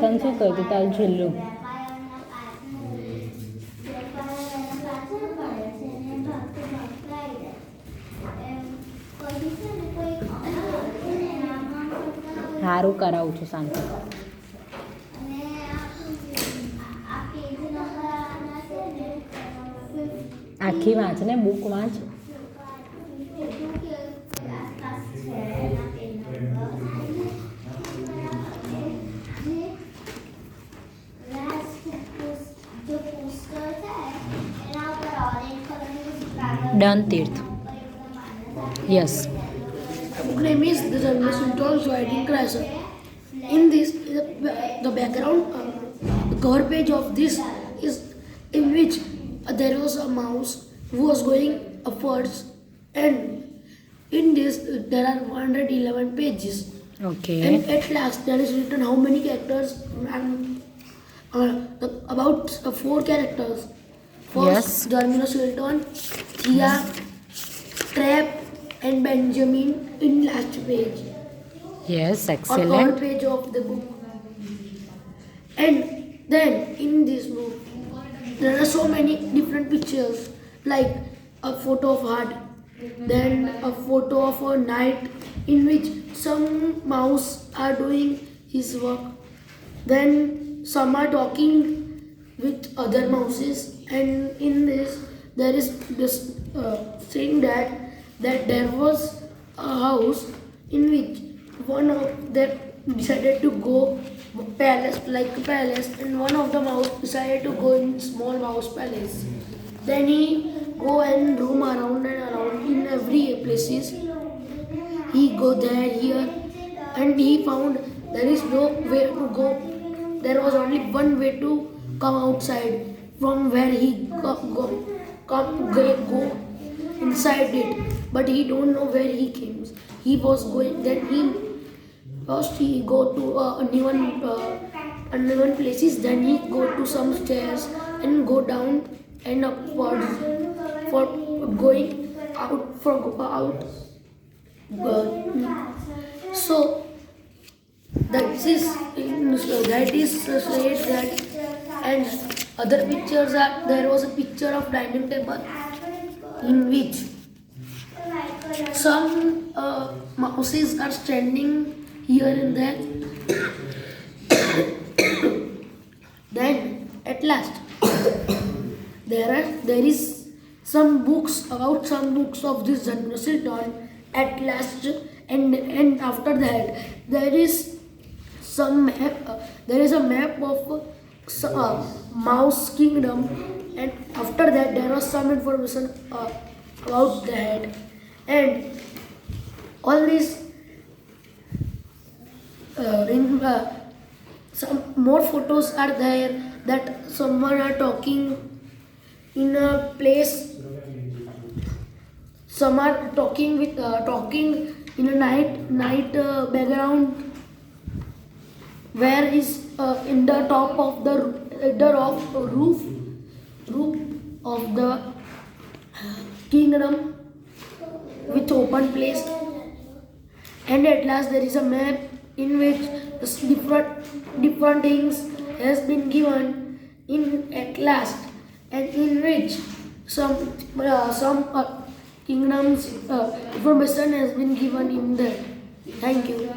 તને શું કહ્યું તારું છેલ્લું? સારું કરાવું છું શાંતિ. આખી વાંચ ને, બુક વાંચ. Done Tirth. Yes. Book name is The Generation Told Riding Crasher. In this, the background, the cover page of this is in which there was a mouse who was going upwards, and in this there are 111 pages. Okay. And at last there is written how many characters, and about 4 characters. First, Yes. Terminus Hilton, Thea, Trap, and Benjamin in last page. Yes, Or cover excellent. page of the book. And then in this book there are so many different pictures, like a photo of heart, then a photo of a knight in which some mouse are doing his work, then some are talking with other mouses, and in this there is this saying that there was a house in which one of them decided to go palace, like a palace, and one of the mouse decided to go in small mouse palace. Then he go and roam around and around in every places. He go there, here, and he found there is no way to go. There was only one way to come outside from where he go inside it, but he don't know where he came. He was going. Then he go to unknown places. Then he go to some stairs and go down and upwards for going out out. So that is said that, and other pictures are, there was a picture of dining table in which some mouses are standing here and there. Then at last there is some books about some books of this Generation Dawn at last, and after that there is some map, there is a map of Mouse Kingdom, and after that there was some information about that, and all these some more photos are there that someone are talking in a place, some are talking in a night background, where is in the top of the roof of the kingdom with open place. And at last there is a map in which different things has been given in at last, and in which some kingdoms information has been given in there. Thank you.